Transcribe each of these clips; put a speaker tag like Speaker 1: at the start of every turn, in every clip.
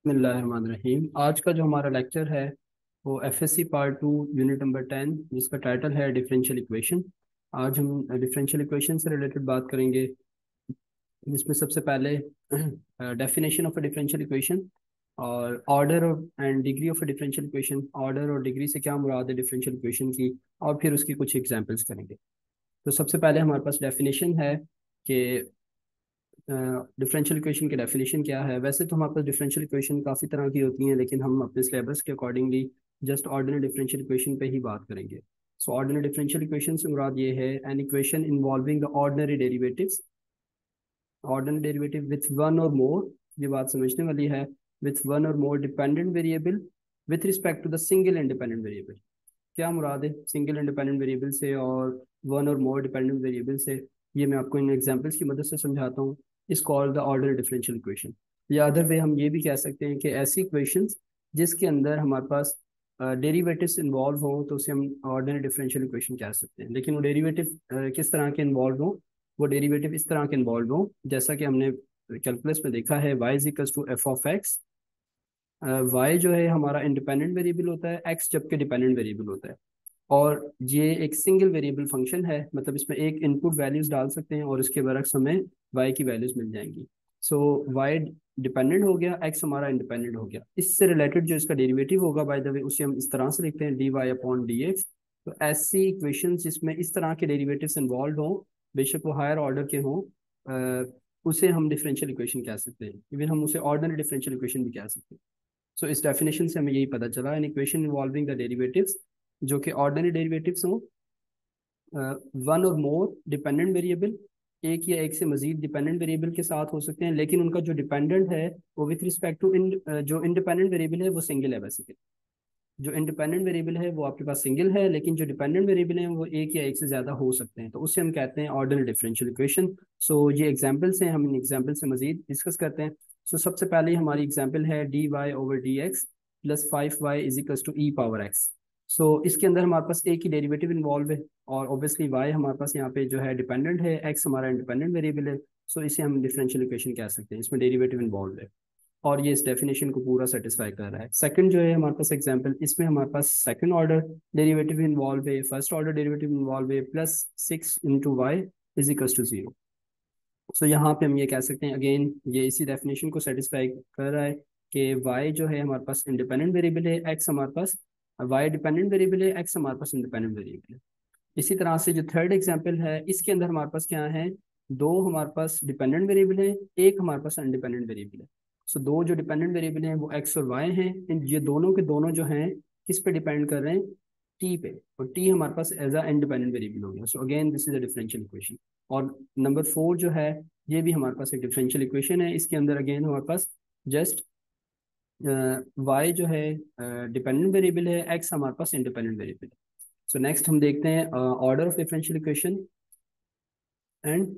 Speaker 1: बिस्मिल्लाहिर्रहमानिर्रहीम। आज का जो हमारा लेक्चर है वो एफएससी पार्ट 2 यूनिट नंबर 10 जिसका टाइटल है डिफरेंशियल इक्वेशन। आज हम डिफरेंशियल इक्वेशन से रिलेटेड बात करेंगे, जिसमें सबसे पहले definition of a differential equation और order and degree of a differential equation. Order और डिग्री से क्या मुराद है डिफरेंशियल इक्वेशन की, और फिर उसकी कुछ एग्जांपल्स करेंगे। तो सबसे पहले हमारे पास डेफिनेशन है कि डिफरेंशियल इक्वेशन की डेफिनेशन क्या है। वैसे तो हमारे पास डिफरेंशियल इक्वेशन काफ़ी तरह की होती हैं, लेकिन हम अपने सिलेबस के accordingly just ordinary differential equation पे ही बात करेंगे। सो ऑर्डिनरी डिफरेंशियल इक्वेशन से मुराद ये है an equation involving the ordinary derivatives, ordinary derivative with one or मोर, ये बात समझने वाली है, with one or more dependent variable with respect to the single independent variable. क्या मुराद है सिंगल इंडिपेंडेंट वेरिएबल से और one or more dependent variable से, ये मैं आपको इन एग्जांपल्स की मदद से समझाता हूँ। इस called the ordinary differential equation, या अदर वे हम ये भी कह सकते हैं कि ऐसी इक्वेशंस जिसके अंदर हमारे पास डेरिवेटिव्स इन्वॉल्व हों तो उसे हम ऑर्डिनरी डिफरेंशियल इक्वेशन कह सकते हैं। लेकिन वो डेरिवेटिव किस तरह के इन्वॉल्व हों, वो डेरिवेटिव इस तरह के इन्वॉल्व हों जैसा कि हमने कैलकुलस में देखा है, y is equals to f of x. Y जो है हमारा इंडिपेंडेंट वेरिएबल होता है, एक्स जबकि डिपेंडेंट वेरिएबल होता है, और ये एक सिंगल वेरिएबल फंक्शन है, मतलब इसमें एक इनपुट वैल्यूज डाल सकते हैं और इसके बरक्स हमें वाई की वैल्यूज मिल जाएंगी। सो वाई डिपेंडेंट हो गया, एक्स हमारा इंडिपेंडेंट हो गया। इससे रिलेटेड जो इसका डेरिवेटिव होगा बाय द वे, उसे हम इस तरह से लिखते हैं d y upon d x. तो ऐसी इक्वेशन जिसमें इस तरह के डेरिवेटिव्स इन्वॉल्व हों, बेशक वो हायर ऑर्डर के हों, उसे हम डिफरेंशियल इक्वेशन कह सकते हैं। इवन हम उसे ऑर्डिनरी डिफरेंशियल इक्वेशन भी कह सकते हैं। सो इस डेफिनेशन से हमें यही पता चला, an equation involving the derivatives जो कि ऑर्डिनरी डेरिवेटिव्स हों, one or more dependent variable, एक या एक से मजीद डिपेंडेंट वेरिएबल के साथ हो सकते हैं, लेकिन उनका जो डिपेंडेंट है वो विथ रिस्पेक्ट टू जो इंडिपेंडेंट वेरिएबल है वो सिंगल है। बेसिकली जो इंडिपेंडेंट वेरिएबल है वो आपके पास सिंगल है, लेकिन जो डिपेंडेंट वेरिएबल है वो एक या एक से ज़्यादा हो सकते हैं, तो उससे हम कहते हैं ऑर्डिनरी डिफरेंशियल इक्वेशन। सो ये एग्जाम्पल्स हैं, हम इन एग्जाम्पल से मजीद डिस्कस करते हैं। सो सबसे पहले हमारी एग्जाम्पल है D Y over D X plus 5y is equals to E power X. So इसके अंदर हमारे पास एक ही डेरिवेटिव इन्वॉल्व है, और ऑब्वियसली y हमारे पास यहाँ पे जो है डिपेंडेंट है, x हमारा इंडिपेंडेंट वेरिएबल है। सो इसे हम डिफरेंशियल इक्वेशन कह सकते हैं, इसमें डेरिवेटिव इन्वॉल्व है और ये इस डेफिनेशन को पूरा सेटिस्फाई कर रहा है। सेकंड जो है हमारे पास एग्जांपल, इसमें हमारे पास सेकंड ऑर्डर डेरिवेटिव इन्वॉल्व है, फर्स्ट ऑर्डर डेरिवेटिव इन्वॉल्व है, plus 6 into y is equal to 0। So यहाँ पे हम ये कह सकते हैं, अगेन ये इसी डेफिनेशन को सेटिस्फाई कर रहा है कि y जो है हमारे पास इंडिपेंडेंट वेरिएबल है, x हमारे पास, y डिपेंडेंट वेरिएबल है, x हमारे पास इंडिपेंडेंट वेरिएबल है। इसी तरह से जो थर्ड एग्जांपल है, इसके अंदर हमारे पास क्या है, दो हमारे पास डिपेंडेंट वेरिएबल है, एक हमारे पास इंडिपेंडेंट वेरिएबल है। सो दो जो डिपेंडेंट वेरिएबल हैं वो एक्स और वाई हैं। ये दोनों के दोनों जो हैं किस पे डिपेंड कर रहे हैं, टी पे, और टी हमारे पास एज अ इंडिपेंडेंट वेरिएबल हो गया। So again this is a differential equation. और नंबर 4 जो है ये भी हमारे पास एक डिफरेंशियल इक्वेशन है। इसके अंदर अगेन हमारे पास जस्ट वाई जो है डिपेंडेंट वेरिएबल है, एक्स हमारे पास इंडिपेंडेंट वेरिएबल है। सो नेक्स्ट हम देखते हैं order of differential equation and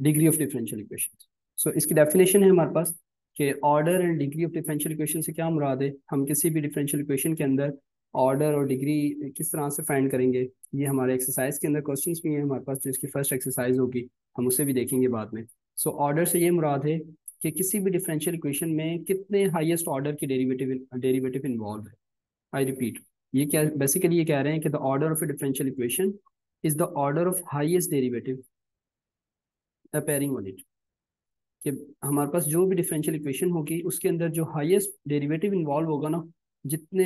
Speaker 1: degree of differential equation. So इसकी डेफिनेशन है हमारे पास कि order and degree of differential equation से क्या मुराद है। हम किसी भी डिफरेंशियल इक्वेशन के अंदर ऑर्डर और डिग्री किस तरह से फाइंड करेंगे, ये हमारे एक्सरसाइज के अंदर क्वेश्चंस भी हैं हमारे पास, जो इसकी फर्स्ट एक्सरसाइज होगी, हम उसे भी देखेंगे बाद में। सो ऑर्डर से ये मुराद है कि किसी भी डिफरेंशियल इक्वेशन में कितने हाईएस्ट ऑर्डर के डेरिवेटिव इन्वॉल्व है। आई रिपीट, ये क्या बेसिकली ये कह रहे हैं कि the order of A differential equation is the order of highest derivative appearing on it. कि हमारे पास जो भी डिफरेंशियल इक्वेशन होगी उसके अंदर जो हाईएस्ट डेरिवेटिव इन्वॉल्व होगा ना, जितने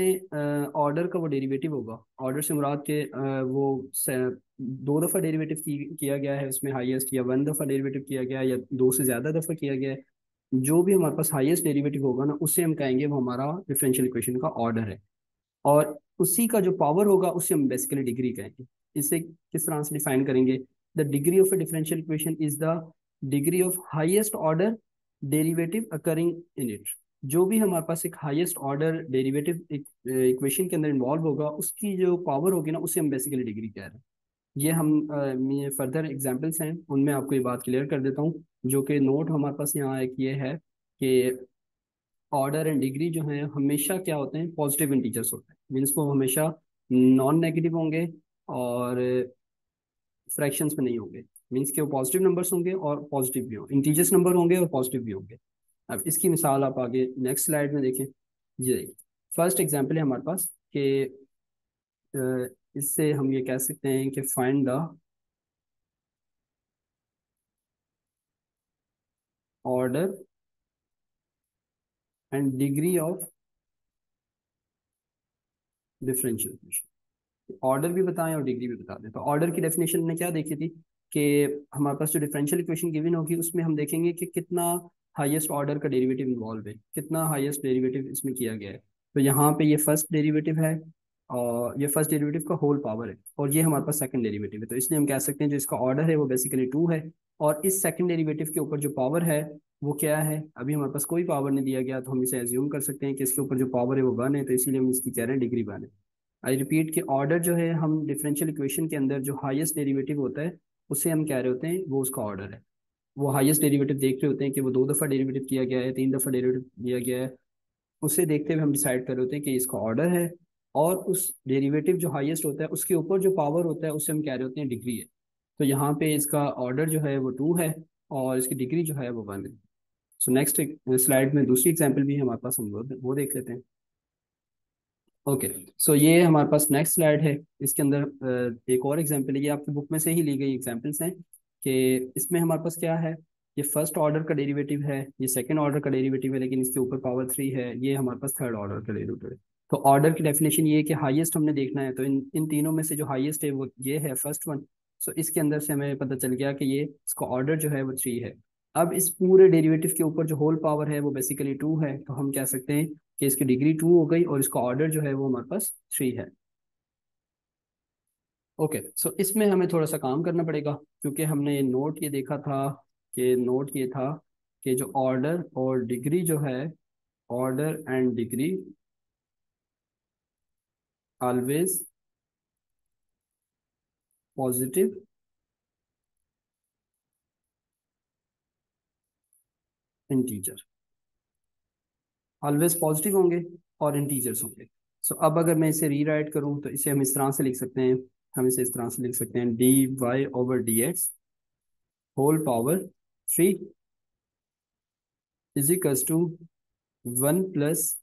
Speaker 1: ऑर्डर का वो डेरिवेटिव होगा, ऑर्डर से मुराद के दो दफ़ा डेरिवेटिव किया गया है उसमें हाईएस्ट, या वन दफ़ा डेरिवेटिव किया गया है, या दो से ज़्यादा दफ़ा किया गया है, जो भी हमारे पास हाईएस्ट डेरिवेटिव होगा ना उससे हम कहेंगे वो हमारा डिफरेंशियल इक्वेशन का ऑर्डर है। और उसी का जो पावर होगा उससे हम बेसिकली डिग्री कहेंगे। इसे किस तरह से डिफाइन करेंगे, the degree of A differential equation is the degree of highest order derivative occurring in it. जो भी हमारे पास एक हाईएस्ट ऑर्डर डेरिवेटिव इक्वेशन के अंदर इन्वॉल्व होगा उसकी जो पावर होगी ना उसे हम बेसिकली डिग्री कह रहे हैं। ये हम ये फर्दर एग्जांपल्स हैं उनमें आपको ये बात क्लियर कर देता हूँ। जो कि नोट हमारे पास यहाँ एक ये है कि ऑर्डर एंड डिग्री जो है हमेशा क्या होते हैं, पॉजिटिव इंटीजर्स होते हैं, मीन्स वो हमेशा नॉन नेगेटिव होंगे और फ्रैक्शंस में नहीं होंगे। मीन्स के वो पॉजिटिव नंबर्स होंगे और पॉजिटिव भी होंगे, इंटीजर्स नंबर होंगे और पॉजिटिव भी होंगे। अब इसकी मिसाल आप आगे नेक्स्ट स्लाइड में देखें। ये देखिए फर्स्ट एग्जांपल है हमारे पास कि इससे हम ये कह सकते हैं कि find the order and degree of differential equation. Order भी बताएं और डिग्री भी बता दें। तो ऑर्डर की डेफिनेशन ने क्या देखी थी कि हमारे पास जो डिफरेंशियल इक्वेशन गिवन होगी उसमें हम देखेंगे कि कितना हाईएस्ट ऑर्डर का डेरिवेटिव इन्वॉल्व है, कितना हाईएस्ट डेरिवेटिव इसमें किया गया है। तो यहाँ पे ये फर्स्ट डेरिवेटिव है और ये फर्स्ट डेरिवेटिव का होल पावर है, और ये हमारे पास सेकंड डेरिवेटिव है। तो इसलिए हम कह सकते हैं जो इसका ऑर्डर है वो बेसिकली 2 है, और इस सेकंड डेरिवेटिव के ऊपर जो पावर है वो क्या है, अभी हमारे पास कोई पावर नहीं दिया गया, तो हम इसे एज्यूम कर सकते हैं कि इसके ऊपर जो पावर है वो 1 है, तो इसीलिए हम इसकी कह रहे हैं डिग्री 1 है। आई रिपीट कि ऑर्डर जो है, हम डिफरेंशियल इक्वेशन के अंदर जो हाईएस्ट डेरिवेटिव होता है उसे हम कह रहे होते हैं वो उसका ऑर्डर है। वो हाईएस्ट डेरिवेटिव देख रहे होते हैं कि वो 2 दफ़ा डेरिवेटिव किया गया है, 3 दफ़ा डेरिवेटिव दिया गया है, उसे देखते हुए हम डिसाइड कर रहे होते हैं कि इसका ऑर्डर है। और उस डेरिवेटिव जो हाईएस्ट होता है उसके ऊपर जो पावर होता है उसे हम कह रहे होते हैं डिग्री है। तो यहाँ पे इसका ऑर्डर जो है वो 2 है और इसकी डिग्री जो है वो 1 है। सो नेक्स्ट स्लाइड में दूसरी एग्जाम्पल भी है हमारे पास, हम वो देख लेते हैं। ओके, सो ये हमारे पास नेक्स्ट स्लाइड है। इसके अंदर एक और एग्जांपल है, ये आपकी बुक में से ही ली गई एग्जांपल्स हैं कि इसमें हमारे पास क्या है। ये फर्स्ट ऑर्डर का डेरिवेटिव है, ये सेकंड ऑर्डर का डेरिवेटिव है, लेकिन इसके ऊपर पावर 3 है, ये हमारे पास थर्ड ऑर्डर का डेरिवेटिव है। तो ऑर्डर की डेफिनेशन ये है कि हाईएस्ट हमने देखना है, तो इन इन तीनों में से जो हाईएस्ट है वो ये है फर्स्ट वन। सो इसके अंदर से हमें पता चल गया कि ये इसका ऑर्डर जो है वो 3 है। अब इस पूरे डेरिवेटिव के ऊपर जो होल पावर है वो बेसिकली 2 है, तो हम कह सकते हैं कि इसकी डिग्री 2 हो गई और इसका ऑर्डर जो है वो हमारे पास 3 है। ओके, सो इसमें हमें थोड़ा सा काम करना पड़ेगा, क्योंकि हमने नोट ये देखा था कि नोट ये था कि जो ऑर्डर और डिग्री जो है, order and degree always positive integer, always positive होंगे और इंटीजर्स होंगे। सो अब अगर मैं इसे रीराइट करूं तो इसे हम इस तरह से लिख सकते हैं, हम इसे इस तरह से लिख सकते हैं d Y over D x whole power 3 is equals to 1 plus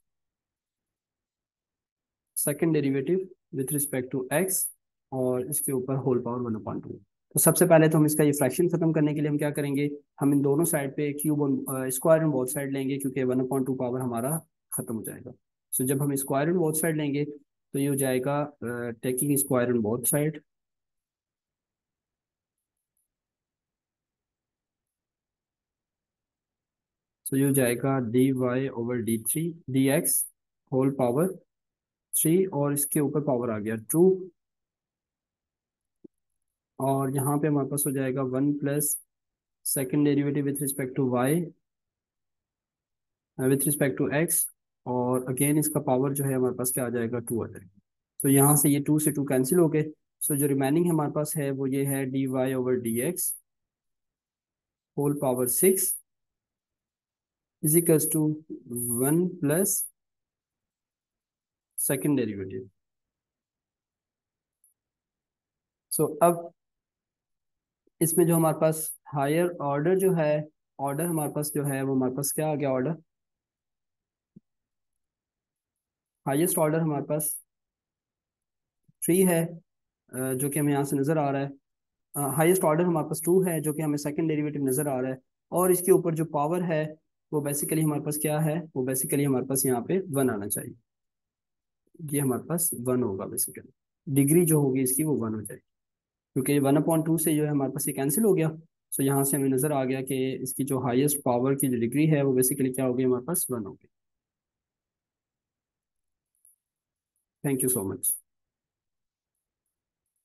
Speaker 1: second derivative with respect to x और इसके ऊपर होल पावर 1/2। तो सबसे पहले तो हम इसका ये फ्रैक्शन खत्म करने के लिए हम क्या करेंगे, हम इन दोनों साइड पे cube square on both side लेंगे, क्योंकि 1/2 पावर हमारा खत्म हो जाएगा। सो जब हम स्क्वायर ऑन बोथ साइड लेंगे तो ये हो जाएगा taking square on both side, so ये हो जाएगा D Y over D x whole power 3 और इसके ऊपर पावर आ गया 2, और यहाँ पे हमारे पास हो जाएगा 1 plus second derivative with respect to y with respect to x, और अगेन इसका पावर जो है हमारे पास क्या आ जाएगा 2 आ जाएगा। तो यहाँ से ये 2 से 2 कैंसिल हो गए। सो जो रिमेनिंग हमारे पास है वो ये है D Y over D x whole power 6 is equals to 1 plus second derivative. So अब इसमें जो हमारे पास हायर ऑर्डर जो है, ऑर्डर हमारे पास जो है वो हमारे पास क्या आ गया, ऑर्डर हाईएस्ट ऑर्डर हमारे पास 3 है, जो कि हमें यहाँ से नज़र आ रहा है। हाईएस्ट ऑर्डर हमारे पास 2 है, जो कि हमें सेकंड डेरिवेटिव नज़र आ रहा है, और इसके ऊपर जो पावर है वो बेसिकली हमारे पास क्या है, वो बेसिकली हमारे पास यहाँ पे 1 आना चाहिए। ये हमारे पास 1 होगा बेसिकली, डिग्री जो होगी इसकी वो 1 हो जाएगी, क्योंकि 1/2 से जो है हमारे पास ये कैंसिल हो गया। सो यहाँ से हमें नज़र आ गया कि इसकी जो हाईएस्ट पावर की जो डिग्री है वो बेसिकली क्या होगी, हमारे पास 1 होगी। Thank you so much.